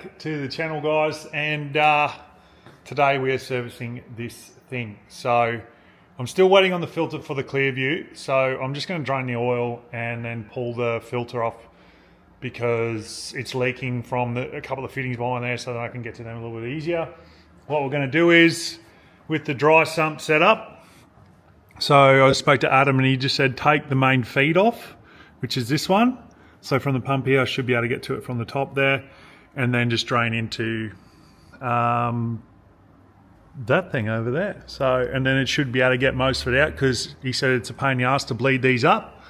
back to the channel, guys, and today we are servicing this thing. So I'm still waiting on the filter for the clear view, so I'm just going to drain the oil and then pull the filter off because it's leaking from a couple of fittings behind there, so that I can get to them a little bit easier. What we're going to do is, with the dry sump set up, so I spoke to Adam and he just said take the main feed off, which is this one. So from the pump here, I should be able to get to it from the top there, and then just drain into that thing over there. So, and then it should be able to get most of it out, because he said it's a pain in the ass to bleed these up.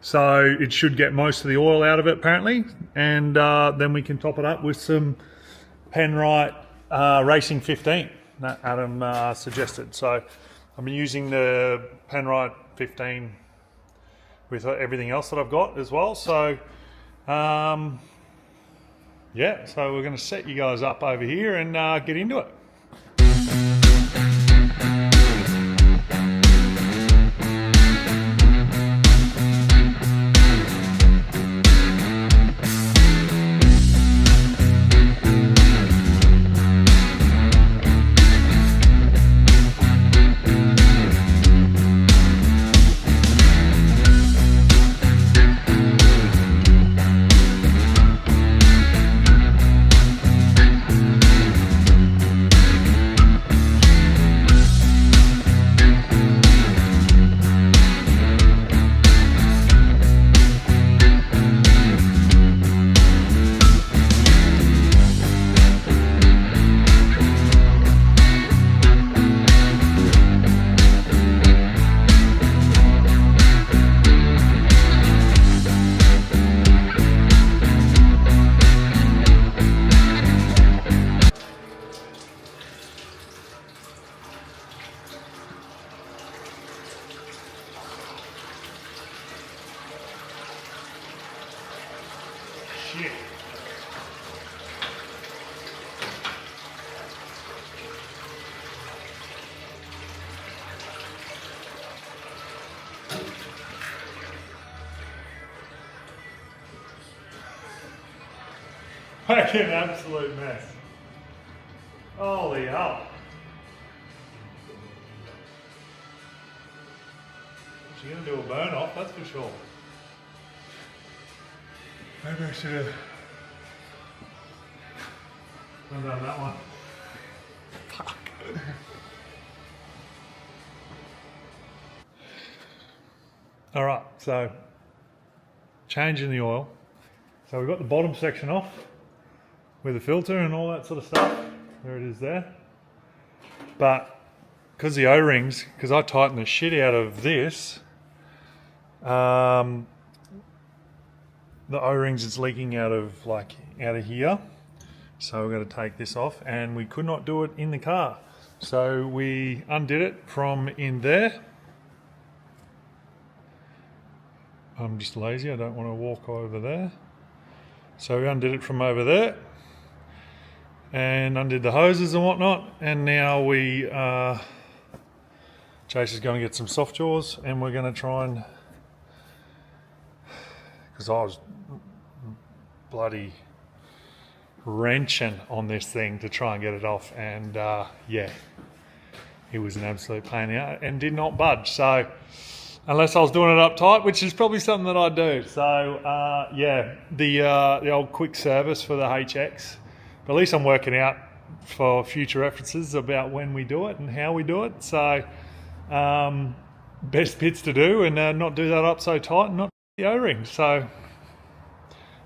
So it should get most of the oil out of it apparently, and then we can top it up with some Penrite Racing 15 that Adam suggested. So I've been using the Penrite 15 with everything else that I've got as well. So yeah, so we're going to set you guys up over here and get into it. Shit. Like an absolute mess. Holy hell. She's going to do a burn off, that's for sure. Maybe I should have done that one. Fuck. Alright, so changing the oil. So we've got the bottom section off with the filter and all that sort of stuff. There it is there. But because the O-rings, because I tightened the shit out of this, the O-rings is leaking out of here. So we're going to take this off, and we could not do it in the car. So we undid it from in there. I'm just lazy, I don't want to walk over there. So we undid it from over there and undid the hoses and whatnot, and now Chase is going to get some soft jaws, and we're going to try and, because I was bloody wrenching on this thing to try and get it off, and yeah, it was an absolute pain in the ass and did not budge. So unless I was doing it up tight, which is probably something that I do. So yeah, the old quick service for the HX. But at least I'm working out for future references about when we do it and how we do it. So best bits to do, and not do that up so tight and not the O-ring. So,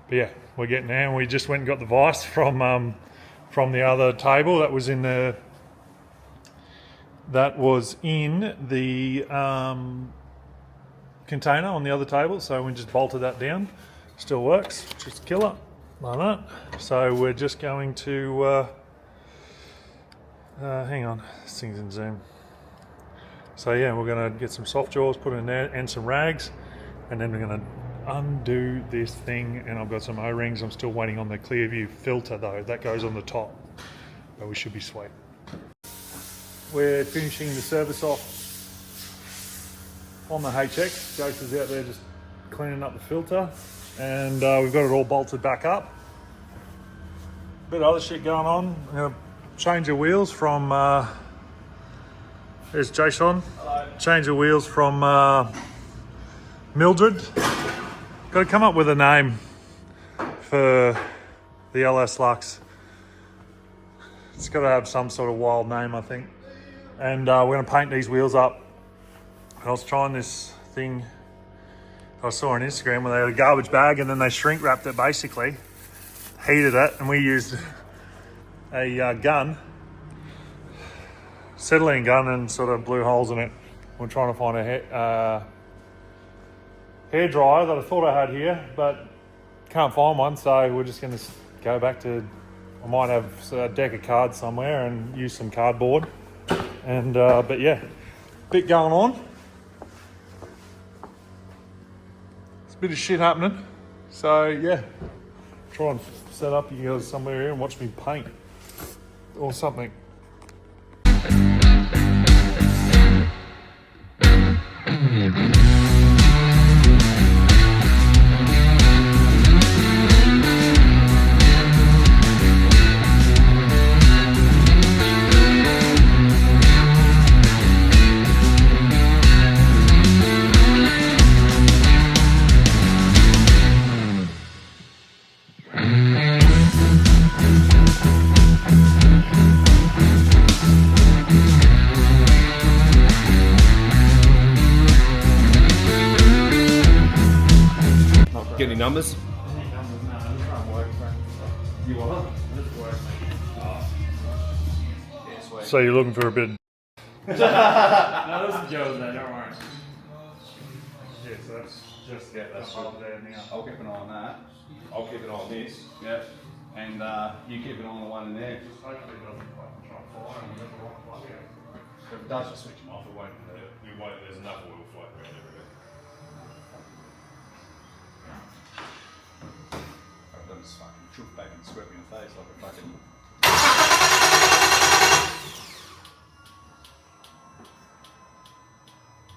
but yeah, we're getting there, and we just went and got the vise from the other table that was in the container on the other table. So we just bolted that down. Still works, just killer like that. So we're just going to hang on, this thing's in zoom. So yeah, we're going to get some soft jaws put in there and some rags, and then we're going to undo this thing. And I've got some O-rings. I'm still waiting on the Clearview filter though, that goes on the top, but we should be sweet. We're finishing the service off on the HX. Jace is out there just cleaning up the filter, and we've got it all bolted back up. bit of other shit going on. I'm gonna change the wheels from, there's Jason. Hello. Change the wheels from Mildred. Got to come up with a name for the LS Lux. It's got to have some sort of wild name, I think. And we're going to paint these wheels up. I was trying this thing I saw on Instagram where they had a garbage bag and then they shrink wrapped it basically, heated it, and we used a gun, acetylene gun, and sort of blew holes in it. We're trying to find a hair dryer that I thought I had here, but can't find one, so we're just going to go back to, I might have a deck of cards somewhere and use some cardboard. And but yeah, bit going on. It's a bit of shit happening. So yeah, try and set up you guys somewhere here and watch me paint or something. Get any numbers? You want? So you're looking for a bit of... No, those are Joe's there, don't worry. Yeah, so that's just that's up there now. I'll keep an eye on that. I'll keep an eye on this. Yep. And you keep an eye on the one in there. Hopefully it doesn't fucking try and fire and we've got the right plug out. If it does, just switch them off. It won't hurt. There's enough oil floating around everywhere. I'll just fucking chuck back and squirt me in the face like a fucking...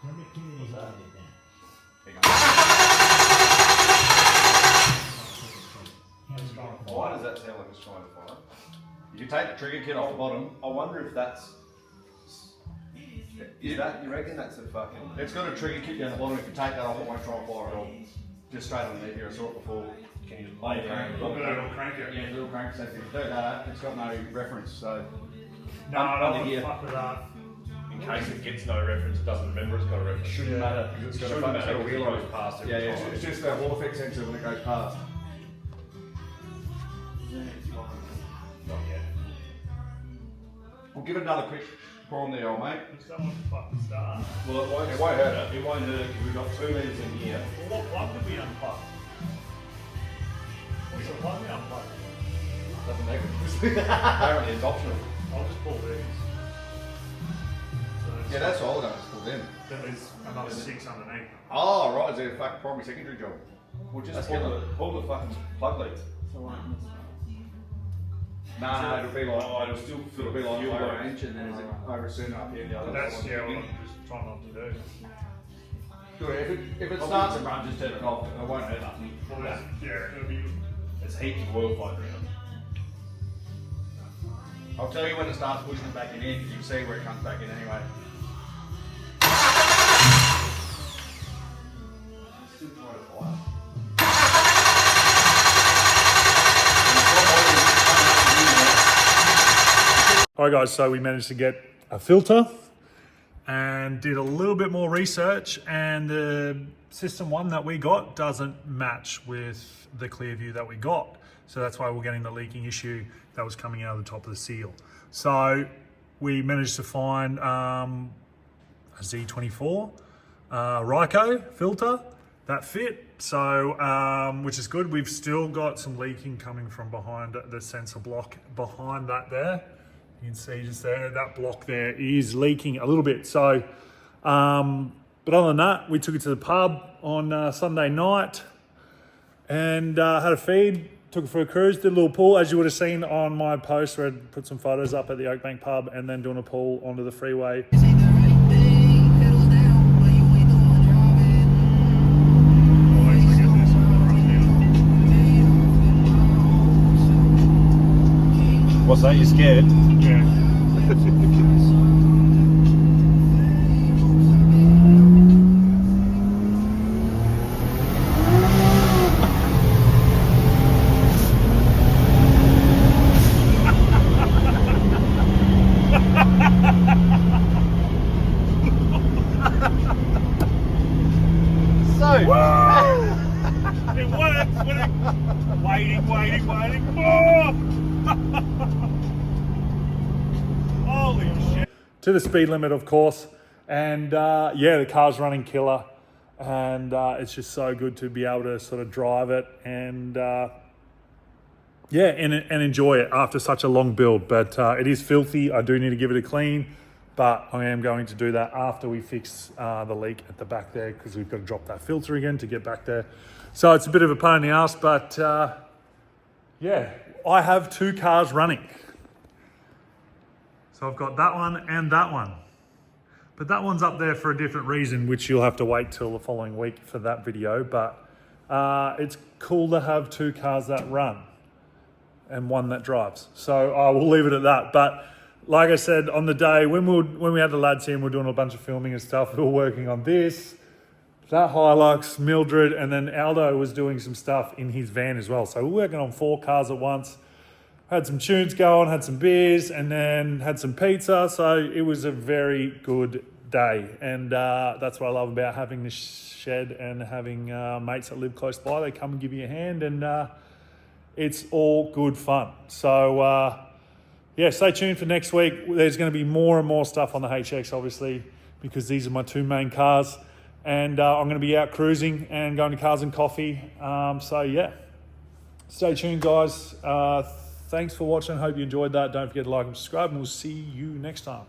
How many communities are there then? Why does that sound like it's trying to fire? You can take the trigger kit off the bottom. I wonder if that's... Is that, you reckon that's a fucking... It's got a trigger kit down the bottom. If you take that off, it won't try and fire at all. Just straight underneath here. I saw it before. Can you lay it down? Little crank it. Yeah, little crank. So if you do that, it's got no reference. So No, I don't want to fuck with that. In case it gets no reference, it doesn't remember it's got a reference. shouldn't matter. It's It got a shouldn't fucking matter. wheel goes past it. Yeah, yeah. It's just that Hall effect sensor when it goes past. Not yet. We'll give it another quick pour on there, old mate. Just don't want to fucking start. Well, it won't hurt it. It won't hurt it because we've got 2 litres in here. Well, what plug did we unplug? What's the plug we unplugged? Doesn't make it. Apparently it's optional. I'll just pull these. So Yeah, that's all I'm going to put in. then there's another 6 underneath. Oh, right. Is there a fucking primary secondary job? We'll just That's pull the fucking plug leads. No, it'll be like... Oh, it'll still It'll be like fuel low load. range and then is it over soon up here the other That's side. yeah, what I'm just trying not to do. Do it. If it starts to run, just turn it off. It won't hurt nothing. Well, that's, yeah, it'll be. There's heaps of oil floating around. I'll tell you when it starts pushing it back in here because you can see where it comes back in anyway. Still trying to fire. Alright guys, so we managed to get a filter and did a little bit more research, and the system one that we got doesn't match with the clear view that we got. So that's why we're getting the leaking issue that was coming out of the top of the seal. So we managed to find a Z24 Ryco filter that fit, so which is good. We've still got some leaking coming from behind the sensor block behind that there. You can see just there, that block there is leaking a little bit. So, but other than that, we took it to the pub on Sunday night and had a feed, took it for a cruise, did a little pull, as you would have seen on my post where I put some photos up at the Oakbank pub, and then doing a pull onto the freeway. What's that? You scared? Yeah. It works. Waiting. More. Holy shit. To the speed limit, of course. And yeah, the car's running killer. And it's just so good to be able to sort of drive it and yeah, and enjoy it after such a long build. But it is filthy. I do need to give it a clean. But I am going to do that after we fix the leak at the back there, because we've got to drop that filter again to get back there. So it's a bit of a pain in the ass, but yeah, I have 2 cars running. So I've got that one and that one. But that one's up there for a different reason, which you'll have to wait till the following week for that video. But it's cool to have 2 cars that run and one that drives. So I will leave it at that. But like I said, on the day when we had the lads here and we were doing a bunch of filming and stuff, we were working on this, that Hilux, Mildred, and then Aldo was doing some stuff in his van as well. So we were working on 4 cars at once. Had some tunes going, had some beers, and then had some pizza. So it was a very good day. And that's what I love about having this shed and having mates that live close by. They come and give you a hand, and it's all good fun. So yeah, stay tuned for next week. There's going to be more and more stuff on the HX, obviously, because these are my 2 main cars. And I'm going to be out cruising and going to Cars and Coffee. So yeah, stay tuned, guys. Thanks for watching. Hope you enjoyed that. Don't forget to like and subscribe, and we'll see you next time.